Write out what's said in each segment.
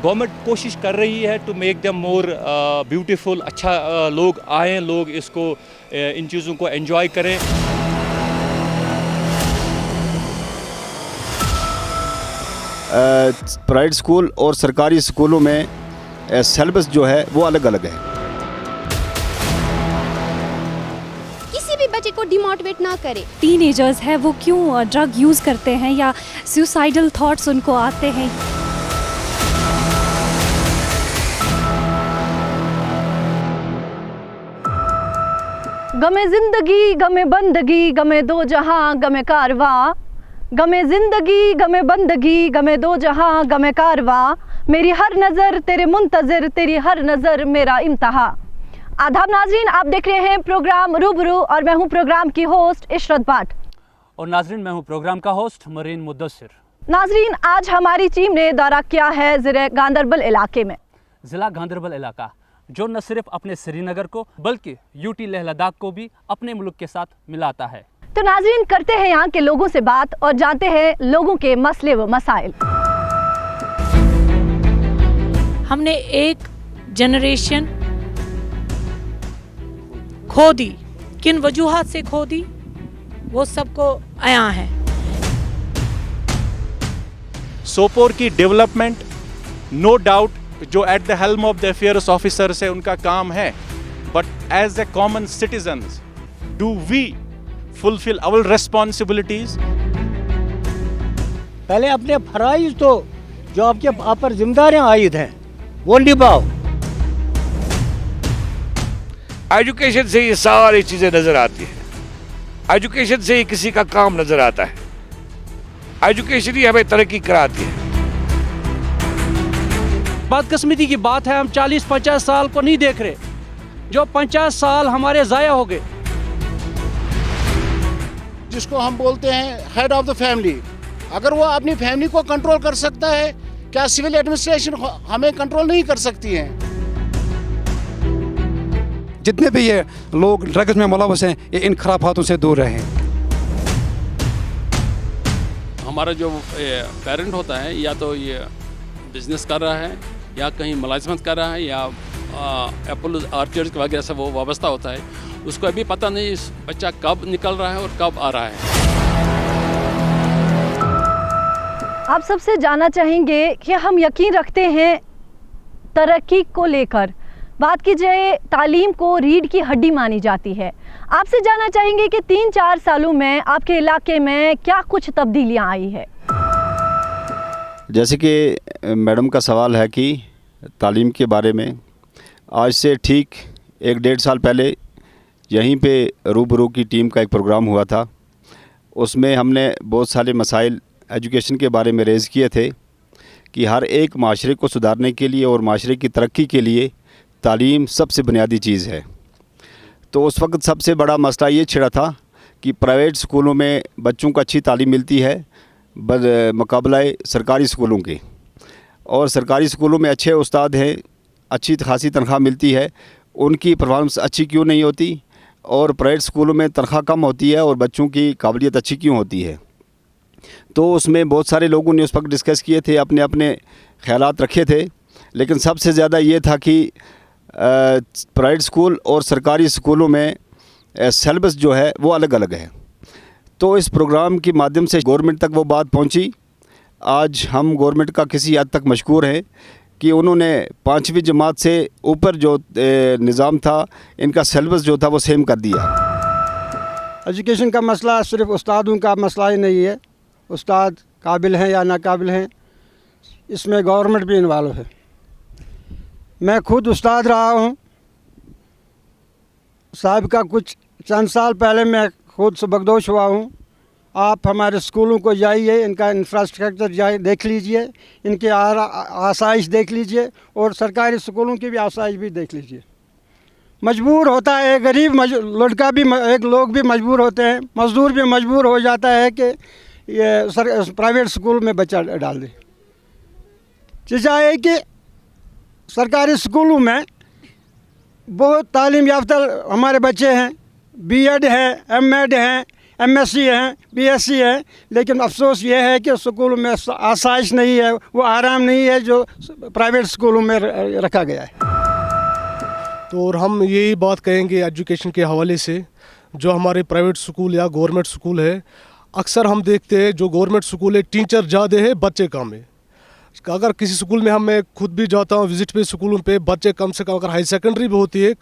Government कोशिश कर रही है to make them more beautiful, अच्छा लोग आएँ, लोग इसको इन चीज़ों को एंजॉय करें। प्राइवेट स्कूल और सरकारी स्कूलों में सिलेबस जो है वो अलग अलग है। किसी भी बच्चे को डिमोटिवेट ना करें। टीनेजर्स है वो क्यों ड्रग यूज़ करते हैं या सुसाइडल थॉट्स उनको आते हैं। गमे ज़िंदगी गमे बंदगी गमे दो जहां गमे कारवां, गमे ज़िंदगी गमे बंदगी गमे दो जहां गमे कारवां, मेरी हर नज़र तेरे मुंतज़िर, तेरी हर नज़र मेरा इम्तहा। आदाब नाजरीन, आप देख रहे हैं प्रोग्राम रूबरू और मैं हूं प्रोग्राम की होस्ट इशरत भट्ट। और नाजरीन, मैं हूं प्रोग्राम का होस्ट मरीन मुद्दसिर। नाजरीन, आज हमारी टीम ने दौरा किया है ज़िले गांदरबल इलाके में। ज़िला गांदरबल इलाका जो न सिर्फ अपने श्रीनगर को बल्कि यूटी लेह लद्दाख को भी अपने मुल्क के साथ मिलाता है। तो नाजरीन, करते हैं यहाँ के लोगों से बात और जानते हैं लोगों के मसले व मसाइल। हमने एक जनरेशन खो दी, किन वजूहात से खो दी वो सबको आया है। सोपोर की डेवलपमेंट नो डाउट जो at the helm of the affairs officer से उनका काम है, but as a common citizens do we fulfil our responsibilities. पहले अपने फराइज तो जो आपके आप पर जिम्मेदारियां आयद हैं वो निभाओ। एजुकेशन से ये सारी चीजें नजर आती है, एजुकेशन से ही किसी का काम नजर आता है, एजुकेशन ही हमें तरक्की कराती है। बदकिस्मती की बात है, हम 40-50 साल को नहीं देख रहे, जो 50 साल हमारे ज़ाया हो गए। जिसको हम बोलते हैं हेड ऑफ द फैमिली, अगर वो अपनी फैमिली को कंट्रोल कर सकता है, क्या सिविल एडमिनिस्ट्रेशन हमें कंट्रोल नहीं कर सकती है? जितने भी ये लोग ड्रग्स में मुलव्वस हैं, ये इन खराफातों से दूर रहें। हमारा जो पेरेंट होता है या तो ये बिजनेस कर रहा है या कहीं मुलाजिमत कर रहा है या एप्पल ऑर्चर्ड वगैरह से वो वाबस्ता होता है, उसको अभी पता नहीं इस बच्चा कब निकल रहा है और कब आ रहा है। आप सबसे जानना चाहेंगे कि हम यकीन रखते हैं तरक्की को लेकर। बात की जाए तालीम को रीढ़ की हड्डी मानी जाती है। आपसे जानना चाहेंगे कि 3-4 सालों में आपके इलाके में क्या कुछ तब्दीलियां आई है। जैसे कि मैडम का सवाल है कि तालीम के बारे में, आज से ठीक 1-1.5 साल पहले यहीं पे रूबरू की टीम का एक प्रोग्राम हुआ था। उसमें हमने बहुत सारे मसाइल एजुकेशन के बारे में रेज़ किए थे कि हर एक माशरे को सुधारने के लिए और माशरे की तरक्की के लिए तालीम सबसे बुनियादी चीज़ है। तो उस वक्त सबसे बड़ा मसला ये छिड़ा था कि प्राइवेट स्कूलों में बच्चों को अच्छी तालीम मिलती है मुकाबले सरकारी स्कूलों के, और सरकारी स्कूलों में अच्छे उस्ताद हैं, अच्छी खासी तनख्वाह मिलती है, उनकी परफॉर्मेंस अच्छी क्यों नहीं होती, और प्राइवेट स्कूलों में तनख्वाह कम होती है और बच्चों की काबिलियत अच्छी क्यों होती है। तो उसमें बहुत सारे लोगों ने उस वक्त डिस्कस किए थे, अपने अपने ख़यालात रखे थे, लेकिन सबसे ज़्यादा ये था कि प्राइवेट स्कूल और सरकारी स्कूलों में सिलेबस जो है वो अलग अलग है। तो इस प्रोग्राम के माध्यम से गवर्नमेंट तक वो बात पहुंची। आज हम गवर्नमेंट का किसी हद तक मशकूर हैं कि उन्होंने 5वीं जमात से ऊपर जो निज़ाम था, इनका सिलेबस जो था वो सेम कर दिया। एजुकेशन का मसला सिर्फ उस्तादों का मसला ही नहीं है, उस्ताद काबिल हैं या नाकाबिल हैं, इसमें गवर्नमेंट भी इन्वॉल्व है। मैं खुद उस्ताद रहा हूँ साहब का, कुछ चंद साल पहले मैं खुद सबकदोश हुआ हूँ। आप हमारे स्कूलों को जाइए, इनका इंफ्रास्ट्रक्चर जाए देख लीजिए, इनके आसाइश देख लीजिए और सरकारी स्कूलों की भी आसाइश भी देख लीजिए। मजबूर होता है गरीब लड़का भी, एक लोग भी मजबूर होते हैं, मज़दूर भी मजबूर हो जाता है कि ये प्राइवेट स्कूल में बच्चा डाल दे। चीज़ है कि सरकारी स्कूलों में बहुत तालीम याफ्ता हमारे बच्चे हैं, बीएड है, एमएड हैं, MSc हैं, BSc है, लेकिन अफसोस ये है कि स्कूलों में आसाइश नहीं है, वो आराम नहीं है जो प्राइवेट स्कूलों में रखा गया है। तो और हम यही बात कहेंगे एजुकेशन के हवाले से, जो हमारे प्राइवेट स्कूल या गवर्नमेंट स्कूल है, अक्सर हम देखते हैं जो गवर्नमेंट स्कूल है टीचर ज़्यादा है, बच्चे कम है। अगर किसी स्कूल में मैं खुद भी जाता हूँ विज़िट पे स्कूलों पे, बच्चे कम से कम, अगर हाई सेकेंडरी भी होती है,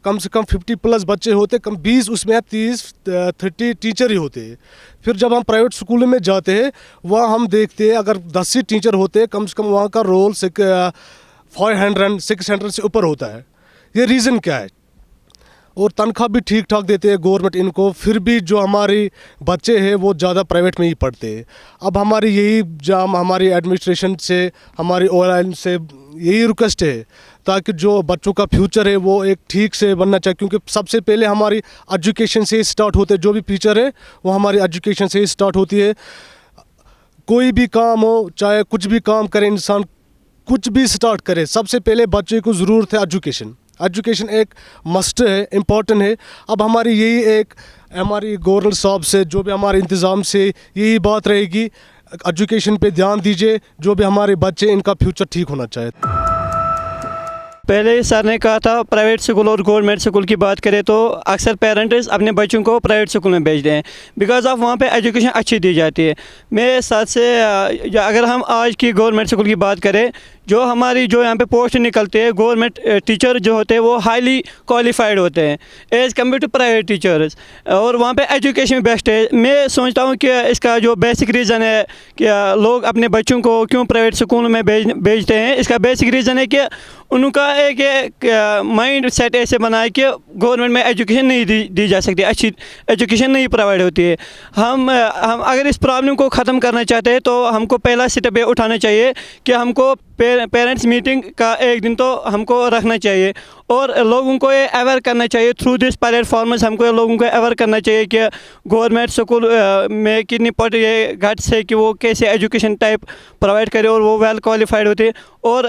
कम से कम 50+ बच्चे होते, कम 20 उसमें 30 टीचर ही होते हैं। फिर जब हम प्राइवेट स्कूलों में जाते हैं, वहाँ हम देखते हैं अगर 10 ही टीचर होते हैं, कम से कम वहाँ का रोल 500 600 से ऊपर होता है। ये रीज़न क्या है? और तनख्वाह भी ठीक ठाक देते हैं गवर्नमेंट इनको, फिर भी जो हमारे बच्चे हैं वो ज़्यादा प्राइवेट में ही पढ़ते हैं। अब हमारी यही जाम हमारी एडमिनिस्ट्रेशन से, हमारी ORL से यही रिक्वेस्ट है, ताकि जो बच्चों का फ्यूचर है वो एक ठीक से बनना चाहिए, क्योंकि सबसे पहले हमारी एजुकेशन से ही स्टार्ट होते हैं। जो भी फ्यूचर है वो हमारी एजुकेशन से ही स्टार्ट होती है। कोई भी काम हो, चाहे कुछ भी काम करे इंसान, कुछ भी स्टार्ट करे, सबसे पहले बच्चे को ज़रूरत है एजुकेशन। एजुकेशन एक मस्ट है, इम्पॉर्टेंट है। अब हमारी यही एक हमारी गवर्नर साहब से, जो भी हमारे इंतज़ाम से यही बात रहेगी, एजुकेशन पे ध्यान दीजिए। जो भी हमारे बच्चे, इनका फ्यूचर ठीक होना चाहिए। पहले सर ने कहा था प्राइवेट स्कूल और गवर्नमेंट स्कूल की बात करें तो अक्सर पेरेंट्स अपने बच्चों को प्राइवेट स्कूल में भेजते हैं, बिकॉज ऑफ वहाँ पे एजुकेशन अच्छी दी जाती है। मेरे साथ से अगर हम आज की गवर्नमेंट स्कूल की बात करें, जो हमारी जो यहाँ पे पोस्ट निकलते हैं, गवर्नमेंट टीचर जो होते हैं वो हाईली क्वालिफाइड होते हैं as compare to private teachers, और वहाँ पे एजुकेशन बेस्ट है। मैं सोचता हूँ कि इसका जो बेसिक रीज़न है कि लोग अपने बच्चों को क्यों प्राइवेट स्कूल में भेजते हैं, इसका बेसिक रीज़न है कि उनका एक माइंड सेट ऐसे बना है कि गवर्नमेंट में एजुकेशन नहीं दी जा सकती, अच्छी एजुकेशन नहीं प्रोवाइड होती है। हम अगर इस प्रॉब्लम को ख़त्म करना चाहते हैं तो हमको पहला स्टेप ये उठाना चाहिए कि हमको पेरेंट्स मीटिंग का एक दिन तो हमको रखना चाहिए, और लोगों को ये अवेयर करना चाहिए थ्रू दिस प्लेटफॉर्म्स। हमको लोगों को अवेयर करना चाहिए कि गवर्नमेंट स्कूल में कितनी ये घट्स है कि वो कैसे एजुकेशन टाइप प्रोवाइड करे और वो वेल क्वालिफाइड होते, और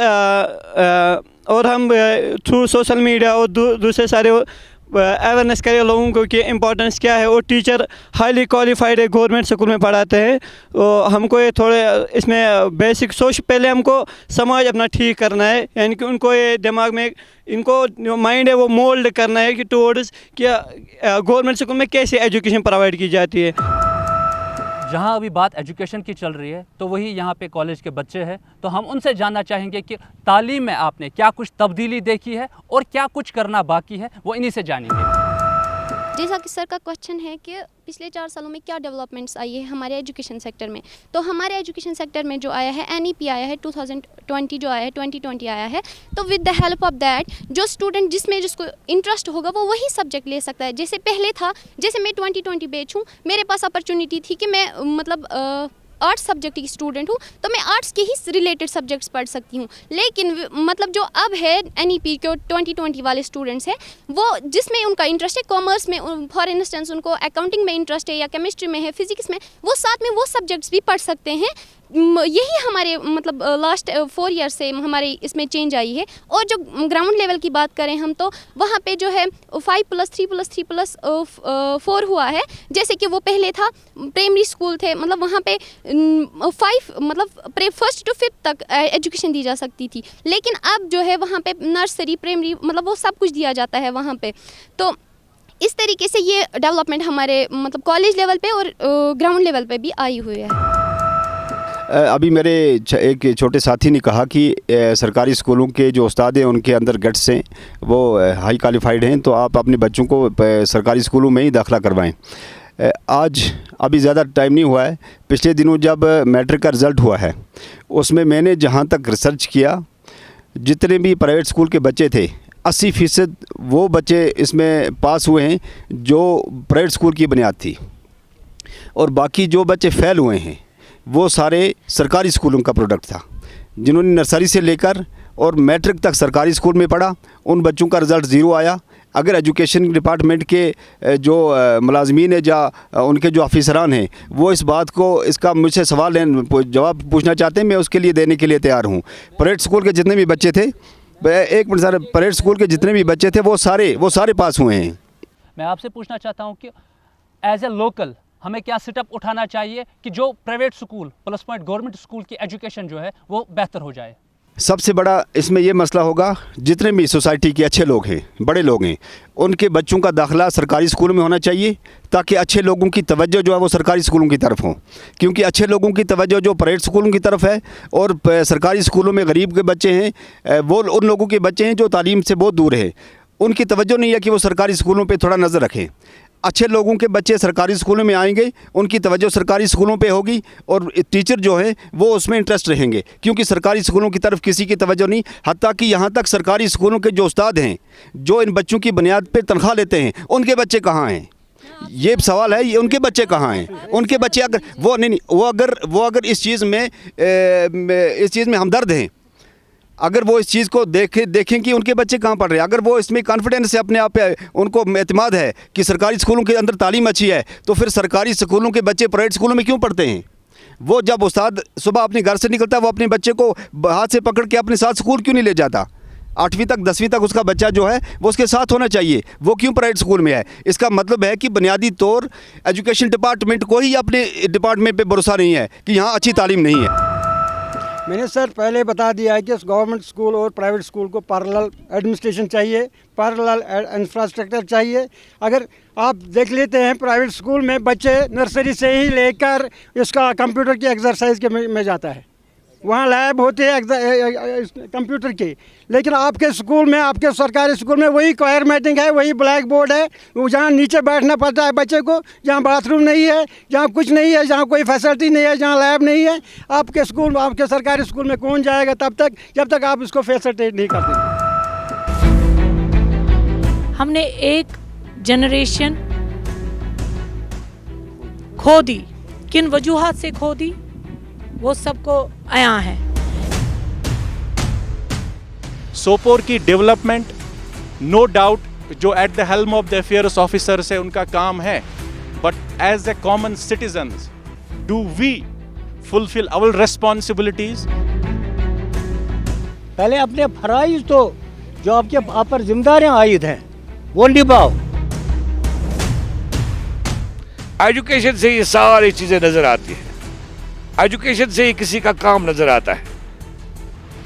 हम थ्रू सोशल मीडिया और दूसरे सारे अवेयरनेस करें लोगों को कि इम्पोर्टेंस क्या है, और टीचर हाईली क्वालिफाइड है, गवर्नमेंट स्कूल में पढ़ाते हैं। तो हमको ये थोड़े इसमें बेसिक सोच, पहले हमको समाज अपना ठीक करना है, यानी कि उनको ये दिमाग में, इनको जो माइंड है वो मोल्ड करना है कि टुवर्ड्स कि गवर्नमेंट स्कूल में कैसे एजुकेशन प्रोवाइड की जाती है। जहाँ अभी बात एजुकेशन की चल रही है, तो वही यहाँ पे कॉलेज के बच्चे हैं, तो हम उनसे जानना चाहेंगे कि तालीम में आपने क्या कुछ तब्दीली देखी है और क्या कुछ करना बाकी है, वो इन्हीं से जानेंगे। जैसा कि सर का क्वेश्चन है कि पिछले 4 सालों में क्या डेवलपमेंट्स आई है हमारे एजुकेशन सेक्टर में, तो हमारे एजुकेशन सेक्टर में जो आया है NEP आया है 2020, जो आया है 2020 आया है, तो with the help of that जो स्टूडेंट जिसको इंटरेस्ट होगा वो वही सब्जेक्ट ले सकता है। जैसे पहले था, जैसे मैं 2020 बैच हूँ, मेरे पास अपॉर्चुनिटी थी कि मैं मतलब आर्ट्स सब्जेक्ट की स्टूडेंट हूँ, तो मैं आर्ट्स के ही रिलेटेड सब्जेक्ट्स पढ़ सकती हूँ। लेकिन मतलब जो अब है NEP के 2020 वाले स्टूडेंट्स हैं, वो जिसमें उनका इंटरेस्ट है, कॉमर्स में फॉर इंस्टेंस उनको अकाउंटिंग में इंटरेस्ट है या केमिस्ट्री में है, फिजिक्स में, वो साथ में वो सब्जेक्ट्स भी पढ़ सकते हैं। यही हमारे मतलब लास्ट 4 ईयर से हमारे इसमें चेंज आई है। और जो ग्राउंड लेवल की बात करें हम, तो वहाँ पे जो है 5+3+3+4 हुआ है। जैसे कि वो पहले था प्राइमरी स्कूल थे, मतलब वहाँ पे 5 मतलब 1st to 5th तक एजुकेशन दी जा सकती थी, लेकिन अब जो है वहाँ पे नर्सरी, प्राइमरी, मतलब वो सब कुछ दिया जाता है वहाँ पे। तो इस तरीके से ये डेवलपमेंट हमारे मतलब कॉलेज लेवल पे और ग्राउंड लेवल पे भी आई हुई है। अभी मेरे एक छोटे साथी ने कहा कि सरकारी स्कूलों के जो उस्ताद हैं उनके अंदर गट्स हैं, वो हाई क्वालिफाइड हैं, तो आप अपने बच्चों को सरकारी स्कूलों में ही दाखिला करवाएं। आज अभी ज़्यादा टाइम नहीं हुआ है, पिछले दिनों जब मैट्रिक का रिज़ल्ट हुआ है, उसमें मैंने जहाँ तक रिसर्च किया, जितने भी प्राइवेट स्कूल के बच्चे थे 80% वो बच्चे इसमें पास हुए हैं जो प्राइवेट स्कूल की बुनियाद थी, और बाकी जो बच्चे फेल हुए हैं वो सारे सरकारी स्कूलों का प्रोडक्ट था। जिन्होंने नर्सरी से लेकर और मैट्रिक तक सरकारी स्कूल में पढ़ा, उन बच्चों का रिज़ल्ट 0 आया। अगर एजुकेशन डिपार्टमेंट के जो मुलाजमीन है या उनके जो ऑफिसरान हैं वो इस बात को, इसका मुझसे सवाल जवाब पूछना चाहते हैं, मैं उसके लिए देने के लिए तैयार हूँ। प्राइवेट स्कूल के जितने भी बच्चे थे, एक मिनट सर, प्राइवेट स्कूल के जितने भी बच्चे थे वो सारे पास हुए हैं। मैं आपसे पूछना चाहता हूँ कि एज ए लोकल हमें क्या स्टेप उठाना चाहिए कि जो private school plus point government school की एजुकेशन जो है वो बेहतर हो जाए। सबसे बड़ा इसमें ये मसला होगा, जितने भी सोसाइटी के अच्छे लोग हैं, बड़े लोग हैं, उनके बच्चों का दाखिला सरकारी स्कूलों में होना चाहिए, ताकि अच्छे लोगों की तवज्जो जो है वो सरकारी स्कूलों की तरफ हो। क्योंकि अच्छे लोगों की तवज्जो जो प्राइवेट स्कूलों की तरफ है और सरकारी स्कूलों में गरीब के बच्चे हैं, वो उन लोगों के बच्चे हैं जो तालीम से बहुत दूर है, उनकी तवज्जो नहीं है कि वो सरकारी स्कूलों पर थोड़ा नज़र रखें। अच्छे लोगों के बच्चे सरकारी स्कूलों में आएंगे, उनकी तवज्जो सरकारी स्कूलों पे होगी और टीचर जो हैं वो उसमें इंटरेस्ट रहेंगे, क्योंकि सरकारी स्कूलों की तरफ किसी की तवज्जो नहीं। हत्ता कि यहाँ तक सरकारी स्कूलों के जो उस्ताद हैं, जो इन बच्चों की बुनियाद पे तनख्वाह लेते हैं, उनके बच्चे कहाँ हैं? ये सवाल है, ये उनके बच्चे कहाँ हैं? उनके बच्चे अगर वो अगर इस चीज़ में हमदर्द हैं, अगर वो इस चीज़ को देखें कि उनके बच्चे कहाँ पढ़ रहे हैं, अगर वो इसमें कॉन्फिडेंस से अपने आप पे उनको एतमाद है कि सरकारी स्कूलों के अंदर तालीम अच्छी है, तो फिर सरकारी स्कूलों के बच्चे प्राइवेट स्कूलों में क्यों पढ़ते हैं? वो जब उस्ताद सुबह अपने घर से निकलता है, वो अपने बच्चे को हाथ से पकड़ के अपने साथ स्कूल क्यों नहीं ले जाता? 8वीं तक 10वीं तक उसका बच्चा जो है वो उसके साथ होना चाहिए, वो क्यों प्राइवेट स्कूल में है? इसका मतलब है कि बुनियादी तौर एजुकेशन डिपार्टमेंट को ही अपने डिपार्टमेंट पर भरोसा नहीं है कि यहाँ अच्छी तालीम नहीं है। मैंने सर पहले बता दिया है कि गवर्नमेंट स्कूल और प्राइवेट स्कूल को पैरेलल एडमिनिस्ट्रेशन चाहिए, पैरेलल इंफ्रास्ट्रक्चर चाहिए। अगर आप देख लेते हैं प्राइवेट स्कूल में बच्चे नर्सरी से ही लेकर इसका कंप्यूटर की एक्सरसाइज के में जाता है, वहाँ लैब होती है कंप्यूटर की, लेकिन आपके स्कूल में, आपके सरकारी स्कूल में वही क्वायर मैटिंग है, वही ब्लैक बोर्ड है, वो जहाँ नीचे बैठना पड़ता है बच्चे को, जहाँ बाथरूम नहीं है, जहाँ कुछ नहीं है, जहाँ कोई फैसिलिटी नहीं है, जहाँ लैब नहीं है। आपके स्कूल में, आपके सरकारी स्कूल में कौन जाएगा तब तक जब तक आप इसको फैसिलिटेट नहीं करते। हमने एक जनरेशन खो दी, किन वजूहात से खो दी वो सबको आया है। सोपोर की डेवलपमेंट नो डाउट जो at the helm of the affairs officer से उनका काम है, but as a common citizens do we fulfil our responsibilities? पहले अपने फराइज तो जो आपके आप पर जिम्मेदारियां आयद हैं वो निभाओ। एजुकेशन से ये सारी चीजें नजर आती है, एजुकेशन से ही किसी का काम नजर आता है,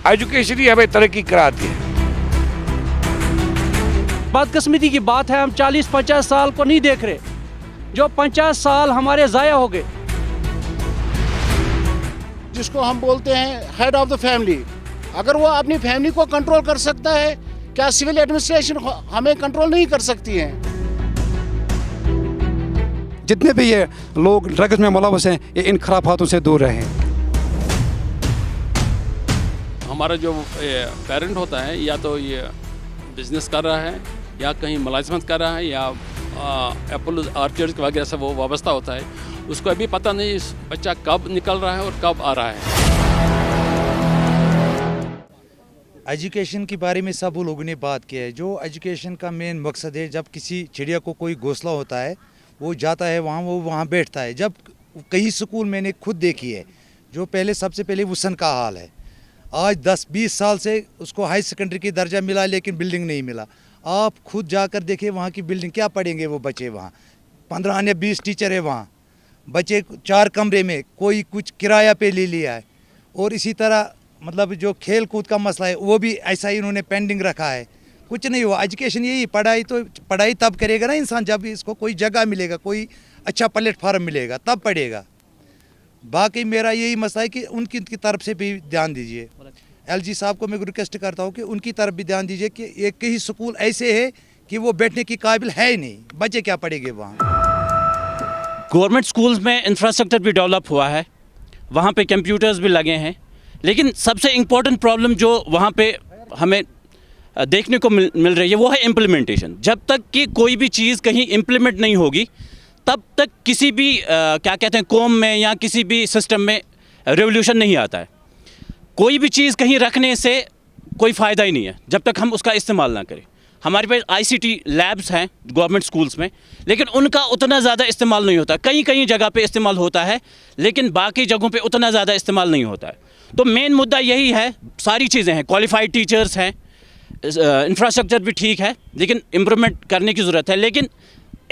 एजुकेशन ही हमें तरक्की कराती है। बदकिस्मती की बात है, हम 40-50 साल को नहीं देख रहे, जो 50 साल हमारे ज़ाया हो गए। जिसको हम बोलते हैं हेड ऑफ द फैमिली, अगर वो अपनी फैमिली को कंट्रोल कर सकता है, क्या सिविल एडमिनिस्ट्रेशन हमें कंट्रोल नहीं कर सकती है? जितने भी ये लोग ड्रग्स में मुलव्वस हैं, ये इन खराफातों से दूर रहें। हमारा जो पेरेंट होता है, या तो ये बिजनेस कर रहा है, या कहीं मुलाजमत कर रहा है, या एप्पल ऑर्चर्ड वगैरह से वो वाबस्ता होता है, उसको अभी पता नहीं इस बच्चा कब निकल रहा है और कब आ रहा है। एजुकेशन के बारे में सब लोगों ने बात किया है। जो एजुकेशन का मेन मकसद है, जब किसी चिड़िया को कोई घोंसला होता है, वो जाता है वहाँ, वो वहाँ बैठता है। जब कई स्कूल मैंने खुद देखी है, जो पहले सबसे पहले वसन का हाल है, आज 10-20 साल से उसको हाई सेकेंडरी की दर्जा मिला लेकिन बिल्डिंग नहीं मिला। आप खुद जाकर देखें वहाँ की बिल्डिंग, क्या पढ़ेंगे वो बच्चे वहाँ? 15 या 20 टीचर है वहाँ, बच्चे 4 कमरे में, कोई कुछ किराया पे ले लिया है। और इसी तरह मतलब जो खेल कूद का मसला है वो भी ऐसा ही उन्होंने पेंडिंग रखा है, कुछ नहीं हुआ। एजुकेशन यही, पढ़ाई तो पढ़ाई तब करेगा ना इंसान जब इसको कोई जगह मिलेगा, कोई अच्छा प्लेटफार्म मिलेगा, तब पढ़ेगा। बाकी मेरा यही मसला है कि उनकी तरफ से भी ध्यान दीजिए। LG साहब को मैं रिक्वेस्ट करता हूँ कि उनकी तरफ भी ध्यान दीजिए कि एक कई स्कूल ऐसे है कि वो बैठने की काबिल है ही नहीं, बच्चे क्या पढ़ेंगे वहाँ। गवर्नमेंट स्कूल्स में इंफ्रास्ट्रक्चर भी डेवलप हुआ है, वहाँ पे कंप्यूटर्स भी लगे हैं, लेकिन सबसे इम्पोर्टेंट प्रॉब्लम जो वहाँ पे हमें देखने को मिल रही है वो है इम्प्लीमेंटेशन। जब तक कि कोई भी चीज़ कहीं इम्प्लीमेंट नहीं होगी, तब तक किसी भी क्या कहते हैं कौम में या किसी भी सिस्टम में रेवोल्यूशन नहीं आता है। कोई भी चीज़ कहीं रखने से कोई फ़ायदा ही नहीं है जब तक हम उसका इस्तेमाल ना करें। हमारे पास ICT लैब्स हैं गवर्नमेंट स्कूल्स में, लेकिन उनका उतना ज़्यादा इस्तेमाल नहीं होता। कहीं कहीं जगह पे इस्तेमाल होता है, लेकिन बाकी जगहों पे उतना ज़्यादा इस्तेमाल नहीं होता है। तो मेन मुद्दा यही है, सारी चीज़ें हैं, क्वालिफाइड टीचर्स हैं, इंफ्रास्ट्रक्चर भी ठीक है, लेकिन इम्प्रूवमेंट करने की ज़रूरत है। लेकिन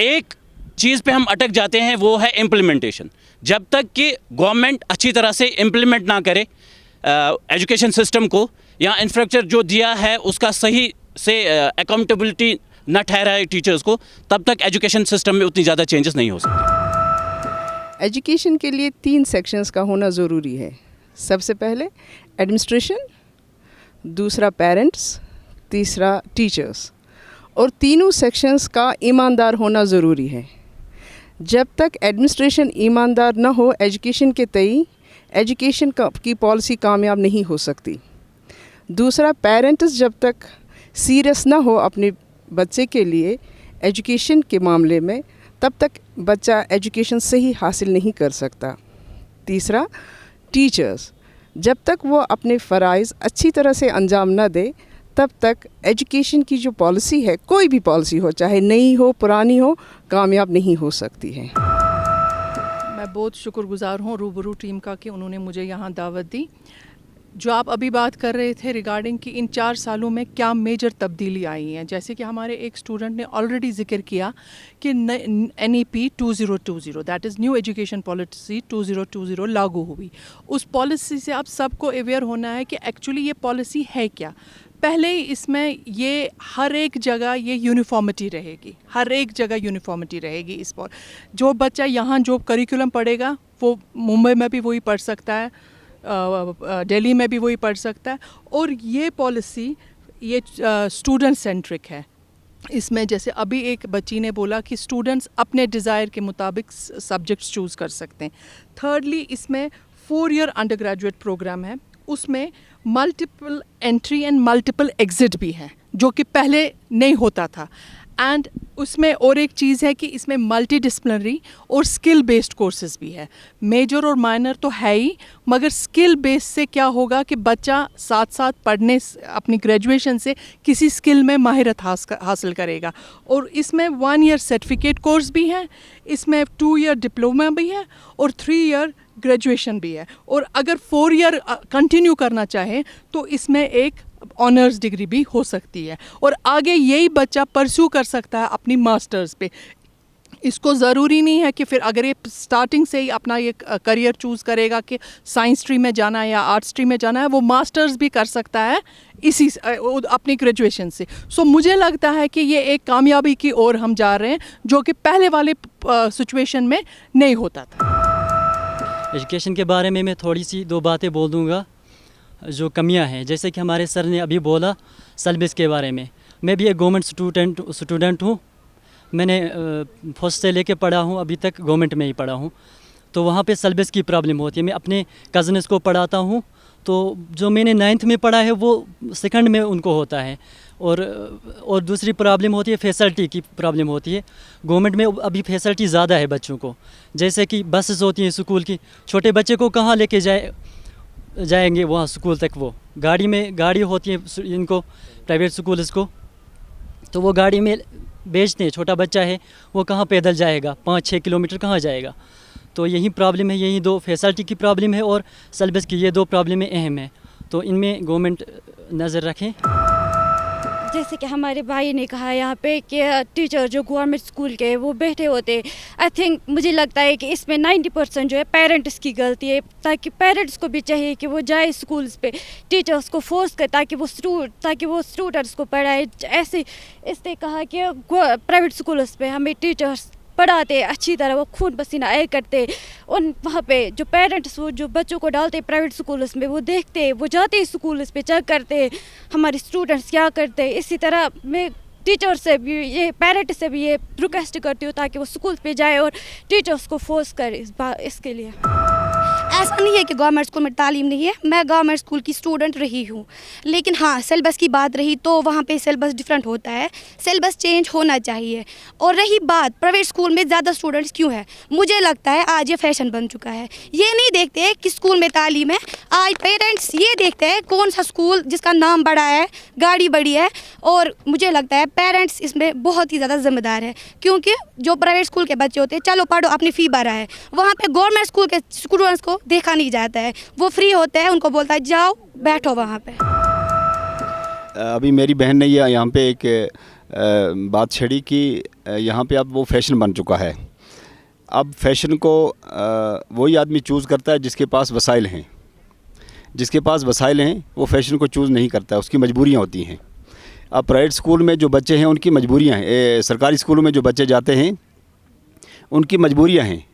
एक चीज़ पे हम अटक जाते हैं वो है इम्प्लीमेंटेशन। जब तक कि गवर्नमेंट अच्छी तरह से इम्प्लीमेंट ना करे एजुकेशन सिस्टम को या इंफ्रास्ट्रक्चर जो दिया है उसका सही से अकाउंटेबिलिटी न ठहराए टीचर्स को, तब तक एजुकेशन सिस्टम में उतनी ज़्यादा चेंजेस नहीं हो सकती। एजुकेशन के लिए 3 सेक्शंस का होना ज़रूरी है। सबसे पहले एडमिनिस्ट्रेशन, दूसरा पेरेंट्स, तीसरा टीचर्स, और तीनों सेक्शंस का ईमानदार होना ज़रूरी है। जब तक एडमिनिस्ट्रेशन ईमानदार न हो एजुकेशन के तई, एजुकेशन की पॉलिसी कामयाब नहीं हो सकती। दूसरा, पेरेंट्स जब तक सीरियस ना हो अपने बच्चे के लिए एजुकेशन के मामले में, तब तक बच्चा एजुकेशन सही हासिल नहीं कर सकता। तीसरा, टीचर्स जब तक वो अपने फ़राइज़ अच्छी तरह से अंजाम न दे, तब तक एजुकेशन की जो पॉलिसी है, कोई भी पॉलिसी हो, चाहे नई हो पुरानी हो, कामयाब नहीं हो सकती है। मैं बहुत शुक्रगुजार हूँ रूबरू टीम का कि उन्होंने मुझे यहाँ दावत दी। जो आप अभी बात कर रहे थे रिगार्डिंग कि इन 4 सालों में क्या मेजर तब्दीली आई है, जैसे कि हमारे एक स्टूडेंट ने ऑलरेडी जिक्र किया कि NEP 2020 that is new education policy 2020 लागू हुई। उस पॉलिसी से आप सबको अवेयर होना है कि एक्चुअली ये पॉलिसी है क्या। पहले ही इसमें ये हर एक जगह ये यूनिफॉर्मिटी रहेगी, हर एक जगह यूनिफॉर्मिटी रहेगी। इस पर जो बच्चा यहाँ जो करिकुलम पढ़ेगा वो मुंबई में भी वही पढ़ सकता है, दिल्ली में भी वही पढ़ सकता है। और ये पॉलिसी ये स्टूडेंट सेंट्रिक है। इसमें जैसे अभी एक बच्ची ने बोला कि स्टूडेंट्स अपने डिज़ायर के मुताबिक सब्जेक्ट्स चूज़ कर सकते हैं। थर्डली, इसमें 4 ईयर अंडर ग्रेजुएट प्रोग्राम है, उसमें multiple entry and multiple exit भी है, जो कि पहले नहीं होता था। एंड उसमें और एक चीज़ है कि इसमें मल्टी डिसिप्लिनरी और स्किल बेस्ड कोर्सेज भी है। मेजर और माइनर तो है ही, मगर स्किल बेस से क्या होगा कि बच्चा साथ साथ पढ़ने अपनी ग्रेजुएशन से किसी स्किल में माहिरत हासिल करेगा। और इसमें 1 ईयर सर्टिफिकेट कोर्स भी है, इसमें 2 ईयर डिप्लोमा भी है और 3 ईयर ग्रेजुएशन भी है। और अगर 4 ईयर कंटिन्यू करना चाहे तो इसमें एक ऑनर्स डिग्री भी हो सकती है। और आगे यही बच्चा परस्यू कर सकता है अपनी मास्टर्स पे। इसको ज़रूरी नहीं है कि फिर अगर ये स्टार्टिंग से ही अपना ये करियर चूज़ करेगा कि साइंस स्ट्रीम में जाना है या आर्ट्स स्ट्रीम में जाना है, वो मास्टर्स भी कर सकता है इसी अपनी ग्रेजुएशन से। सो मुझे लगता है कि ये एक कामयाबी की ओर हम जा रहे हैं, जो कि पहले वाले सिचुएशन में नहीं होता था। एजुकेशन के बारे में मैं थोड़ी सी 2 बातें बोल दूँगा जो कमियां हैं। जैसे कि हमारे सर ने अभी बोला सिलेबस के बारे में, मैं भी एक गवर्नमेंट स्टूडेंट हूँ। मैंने फर्स्ट से लेके पढ़ा हूँ, अभी तक गवर्नमेंट में ही पढ़ा हूँ। तो वहाँ पे सिलेबस की प्रॉब्लम होती है। मैं अपने कज़न्स को पढ़ाता हूँ, तो जो मैंने 9th में पढ़ा है वो 2nd में उनको होता है। और दूसरी प्रॉब्लम होती है फैसिलिटी की प्रॉब्लम होती है। गवर्नमेंट में अभी फैसिलिटी ज़्यादा है बच्चों को, जैसे कि बसेस होती हैं स्कूल की। छोटे बच्चे को कहाँ लेके जाएंगे वहाँ स्कूल तक? वो गाड़ी होती है इनको, प्राइवेट स्कूल्स को, तो वो गाड़ी में भेजते हैं। छोटा बच्चा है वो कहाँ पैदल जाएगा, 5-6 किलोमीटर कहाँ जाएगा? तो यही प्रॉब्लम है, यही 2 फैसिलिटी की प्रॉब्लम है और सिलेबस की, ये 2 प्रॉब्लमें अहम है। तो इनमें गवर्नमेंट नज़र रखें। जैसे कि हमारे भाई ने कहा यहाँ पे कि टीचर जो गवर्नमेंट स्कूल के वो बैठे होते, आई थिंक मुझे लगता है कि इसमें 90% जो है पेरेंट्स की गलती है। ताकि पेरेंट्स को भी चाहिए कि वो जाए स्कूल्स पे, टीचर्स को फोर्स करे ताकि वो स्टूडेंट्स को पढ़ाए। ऐसे इसने कहा कि प्राइवेट स्कूल्स पे हमें टीचर्स पढ़ाते अच्छी तरह, वो खून पसीना आए करते। उन वहाँ पे जो पेरेंट्स वो जो बच्चों को डालते प्राइवेट स्कूल्स में, वो देखते, वो जाते स्कूल्स पे चेक करते हमारे स्टूडेंट्स क्या करते। इसी तरह मैं टीचर से भी ये पेरेंट्स से भी ये रिक्वेस्ट करती हूँ ताकि वो स्कूल पे जाए और टीचर्स को फोर्स करे इसके लिए। ऐसा नहीं है कि गवर्नमेंट स्कूल में तालीम नहीं है, मैं गवर्नमेंट स्कूल की स्टूडेंट रही हूँ, लेकिन हाँ सिलेबस की बात रही तो वहाँ पे सिलेबस डिफरेंट होता है, सिलेबस चेंज होना चाहिए। और रही बात प्राइवेट स्कूल में ज़्यादा स्टूडेंट्स क्यों है, मुझे लगता है आज ये फैशन बन चुका है। ये नहीं देखते कि स्कूल में तालीम है, आज पेरेंट्स ये देखते हैं कौन सा स्कूल जिसका नाम बड़ा है, गाड़ी बड़ी है। और मुझे लगता है पेरेंट्स इसमें बहुत ही ज़्यादा जिम्मेदार है, क्योंकि जो प्राइवेट स्कूल के बच्चे होते हैं चलो पढ़ो अपनी फ़ी भरा है, वहाँ पे गवर्नमेंट स्कूल के स्टूडेंट्स को देखा नहीं जाता है, वो फ्री होते हैं, उनको बोलता है जाओ बैठो वहाँ पे। अभी मेरी बहन ने यहाँ पे एक बात छेड़ी कि यहाँ पे अब वो फैशन बन चुका है अब फैशन को वही आदमी चूज़ करता है जिसके पास वसाइल हैं। जिसके पास वसाइल हैं वो फैशन को चूज़ नहीं करता, उसकी मजबूरियाँ होती हैं। अब प्राइवेट स्कूल में जो बच्चे हैं उनकी मजबूरियाँ हैं, सरकारी स्कूलों में जो बच्चे जाते हैं उनकी मजबूरियाँ हैं।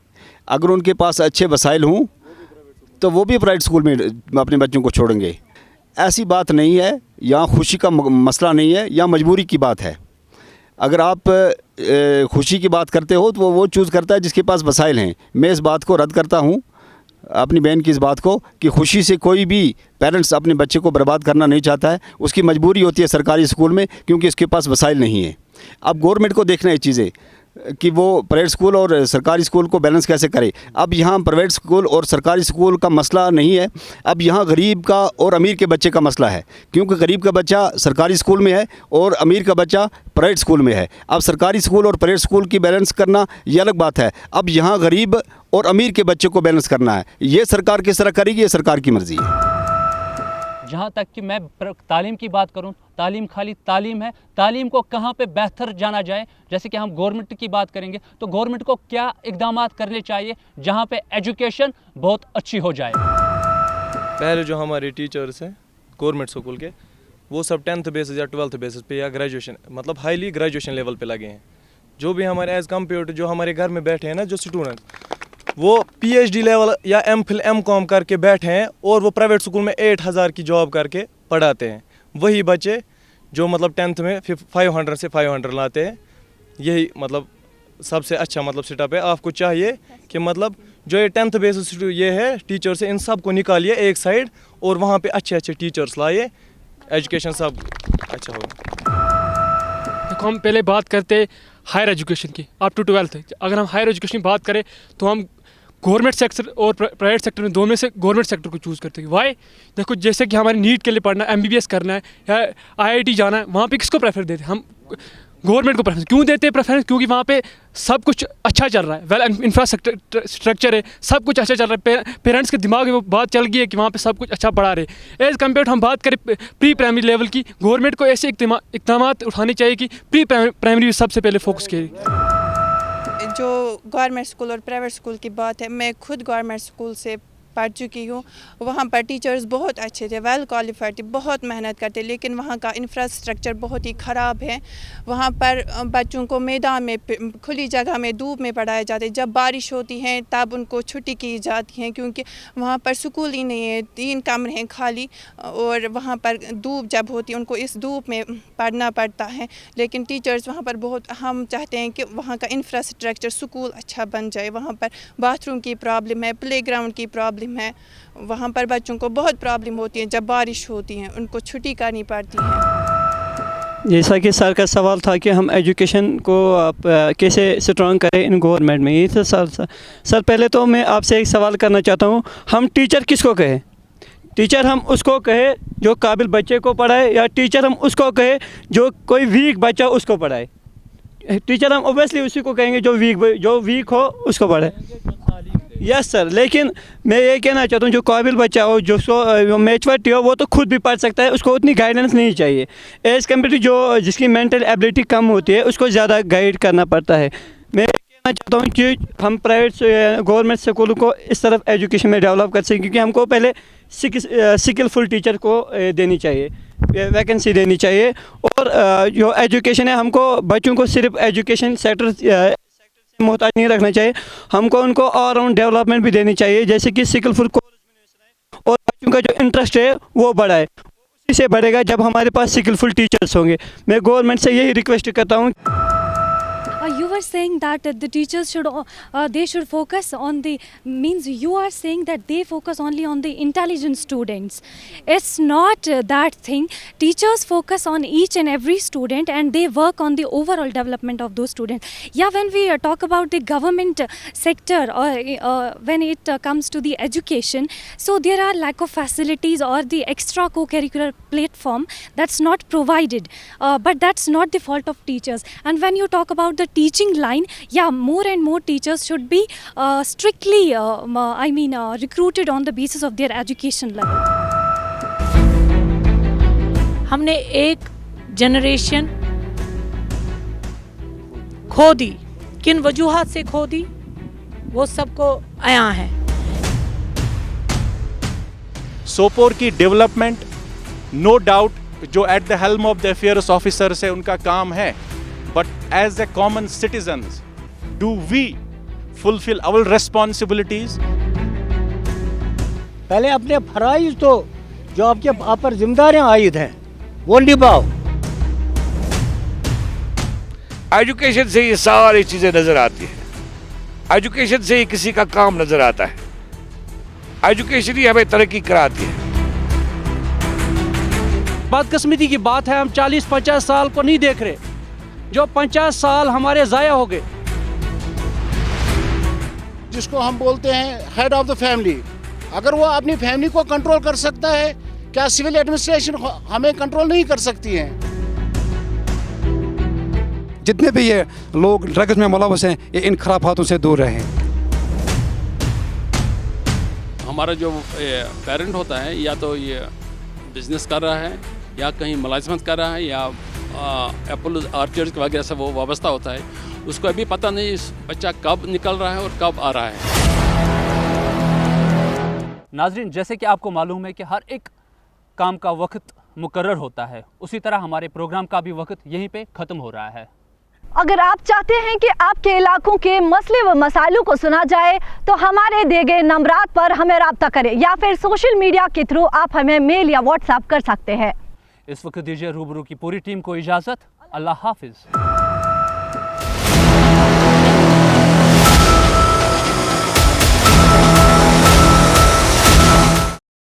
अगर उनके पास अच्छे वसाइल हों तो वो भी प्राइवेट स्कूल में अपने बच्चों को छोड़ेंगे। ऐसी बात नहीं है, यहाँ खुशी का मसला नहीं है, यहाँ मजबूरी की बात है। अगर आप खुशी की बात करते हो तो वो चूज़ करता है जिसके पास वसाइल हैं। मैं इस बात को रद्द करता हूँ, अपनी बहन की इस बात को, कि खुशी से कोई भी पेरेंट्स अपने बच्चे को बर्बाद करना नहीं चाहता है। उसकी मजबूरी होती है सरकारी स्कूल में, क्योंकि उसके पास वसाइल नहीं है। अब गवर्नमेंट को देखना है चीज़ें कि वो प्राइवेट स्कूल और सरकारी स्कूल को बैलेंस कैसे करे। अब यहाँ प्राइवेट स्कूल और सरकारी स्कूल का मसला नहीं है, अब यहाँ गरीब का और अमीर के बच्चे का मसला है, क्योंकि गरीब का बच्चा सरकारी स्कूल में है और अमीर का बच्चा प्राइवेट स्कूल में है। अब सरकारी स्कूल और प्राइवेट स्कूल की बैलेंस करना ये अलग बात है। अब यहाँ गरीब और अमीर के बच्चे को बैलेंस करना है, ये सरकार किस तरह करेगी, ये सरकार की मर्ज़ी है। जहाँ तक कि मैं तालीम की बात करूँ, तालीम खाली तालीम है। तालीम को कहाँ पे बेहतर जाना जाए, जैसे कि हम गवर्नमेंट की बात करेंगे तो गवर्नमेंट को क्या इक़दामात करने चाहिए जहाँ पे एजुकेशन बहुत अच्छी हो जाए। पहले जो हमारे टीचर्स हैं गवर्नमेंट स्कूल के, वो सब 10th बेसिस या 12th बेसिस पे या ग्रेजुएशन, मतलब हाईली ग्रेजुएशन लेवल पे लगे हैं। जो भी हमारे एज़ कम्पेयर टू जो हमारे घर में बैठे हैं ना जो स्टूडेंट, वो PhD लेवल या MPhil MCom करके बैठे हैं और वो प्राइवेट स्कूल में 8000 की जॉब करके पढ़ाते हैं। वही बच्चे जो मतलब 10th में 500 से 500 लाते हैं। यही मतलब सबसे अच्छा मतलब सेटअप है। आपको चाहिए कि मतलब जो ये 10th बेसिस ये है टीचर से, इन सब को निकालिए एक साइड और वहाँ पे अच्छे अच्छे टीचर्स लाइए, एजुकेशन सब अच्छा होगा। देखो, हम पहले बात करते हायर एजुकेशन की अप टू 12th। अगर हम हायर एजुकेशन की बात करें तो हम गवर्नमेंट सेक्टर और प्राइवेट सेक्टर में दोनों में से गवर्नमेंट सेक्टर को चूज़ करते हैं। वाई? देखो, जैसे कि हमारे नीट के लिए पढ़ना है, MBBS करना है या IIT जाना है, वहाँ पे किसको प्रेफर देते हैं? हम गवर्नमेंट को प्रेफरेंस क्यों देते हैं? प्रेफरेंस क्योंकि वहाँ पे सब कुछ अच्छा चल रहा है, वेल इंफ्रास्ट्रक्चर है, सब कुछ अच्छा चल रहा है। पेरेंट्स के दिमाग में वो बात चल गई है कि वहाँ पे सब कुछ अच्छा पढ़ा रहे। एज़ कम्पेयर हम बात करें प्री प्राइमरी लेवल की, गवर्नमेंट को ऐसे इक़दाम उठाने चाहिए कि प्री प्राइमरी सबसे पहले फोकस किए। जो गवर्नमेंट स्कूल और प्राइवेट स्कूल की बात है, मैं खुद गवर्नमेंट स्कूल से पढ़ चुकी हूँ। वहाँ पर टीचर्स बहुत अच्छे थे, वेल क्वालिफाइड थे, बहुत मेहनत करते, लेकिन वहाँ का इंफ्रास्ट्रक्चर बहुत ही ख़राब है। वहाँ पर बच्चों को मैदान में खुली जगह में धूप में पढ़ाया जाता है। जब बारिश होती है तब उनको छुट्टी की जाती है, क्योंकि वहाँ पर स्कूल ही नहीं है, 3 कमरे हैं खाली, और वहाँ पर धूप जब होती है उनको इस धूप में पढ़ना पड़ता है। लेकिन टीचर्स वहाँ पर बहुत, हम चाहते हैं कि वहाँ का इंफ्रास्ट्रक्चर स्कूल अच्छा बन जाए। वहाँ पर बाथरूम की प्रॉब्लम है, प्लेग्राउंड की प्रॉब्लम है, वहाँ पर बच्चों को बहुत प्रॉब्लम होती है। जब बारिश होती है उनको छुट्टी करनी पड़ती है। जैसा कि सर का सवाल था कि हम एजुकेशन को आप कैसे स्ट्रॉन्ग करें इन गवर्नमेंट में, ये तो सर पहले तो मैं आपसे एक सवाल करना चाहता हूँ, हम टीचर किसको कहें? टीचर हम उसको कहे जो काबिल बच्चे को पढ़ाए, या टीचर हम उसको कहे जो कोई वीक बच्चा उसको पढ़ाए? टीचर हम ओबियसली उसी को कहेंगे जो वीक हो उसको पढ़े। यस सर, लेकिन मैं ये कहना चाहता हूँ जो काबिल बच्चा हो, जो मैच्योरिटी हो, वो तो खुद भी पढ़ सकता है, उसको उतनी गाइडेंस नहीं चाहिए। एज़ कम्पेयर टू जो जिसकी मेंटल एबिलिटी कम होती है उसको ज़्यादा गाइड करना पड़ता है। मैं कहना चाहता हूँ कि हम प्राइवेट गवर्नमेंट स्कूलों को इस तरफ एजुकेशन में डेवलप कर सकें, क्योंकि हमको पहले स्किलफुल टीचर को देनी चाहिए, वैकेंसी देनी चाहिए। और जो एजुकेशन है, हमको बच्चों को सिर्फ एजुकेशन सेक्टर से मोहताज नहीं रखना चाहिए, हमको उनको ऑल राउंड डेवलपमेंट भी देनी चाहिए, जैसे कि स्किलफुल कोर्स और बच्चों का जो इंटरेस्ट है वो बढ़ाए। उसी से बढ़ेगा जब हमारे पास स्किलफुल टीचर्स होंगे। मैं गवर्नमेंट से यही रिक्वेस्ट करता हूँ। You were saying that the teachers should focus on the, means you are saying that they focus only on the intelligent students. It's not that thing. Teachers focus on each and every student and they work on the overall development of those students. Yeah, when we talk about the government sector or when it comes to the education, so there are lack of facilities or the extra co-curricular platform that's not provided. But that's not the fault of teachers. And when you talk about the teaching line, yeah, more and more teachers should be strictly recruited on the basis of their education level. हमने एक generation खो दी। किन वजूहात से खो दी वो सबको आया है। सोपोर की डेवलपमेंट नो डाउट जो at the helm of the affairs officer से उनका काम है, but as a common citizens do we fulfil our responsibilities? पहले अपने फराइज तो जो आपके आप पर जिम्मेदारियां आयद हैं वो निभाओ। एजुकेशन से ये सारी चीज़ें नज़र आती हैं, एजुकेशन से ही किसी का काम नज़र आता है, एजुकेशन ही हमें तरक्की कराती है। बदकिस्मती की बात है हम 40-50 साल को नहीं देख रहे, जो 50 साल हमारे ज़ाया हो गए। जिसको हम बोलते हैं हेड ऑफ द फैमिली, अगर वो अपनी फैमिली को कंट्रोल कर सकता है, क्या सिविल एडमिनिस्ट्रेशन हमें कंट्रोल नहीं कर सकती है? जितने भी ये लोग ड्रग्स में मुलव्वस हैं ये इन खराफातों से दूर रहें। हमारा जो पेरेंट होता है या तो ये बिजनेस कर रहा है या कहीं मुलाजिमत कर रहा है या एप्पल आर्चर्ड वगैरह से वो वाबस्ता होता है, उसको अभी पता नहीं इस बच्चा कब निकल रहा है और कब आ रहा है। नाज़रीन, जैसे कि आपको मालूम है कि हर एक काम का वक्त मुकर्रर होता है, उसी तरह हमारे प्रोग्राम का भी वक्त यहीं पे ख़त्म हो रहा है। अगर आप चाहते हैं कि आपके इलाकों के मसले व मसाइलों को सुना जाए तो हमारे दिए गए नंबरात पर हमें रब्ता करें या फिर सोशल मीडिया के थ्रू आप हमें मेल या व्हाट्सएप कर सकते हैं। इस वक्त दीजिए रूबरू की पूरी टीम को इजाज़त। अल्लाह हाफिज़।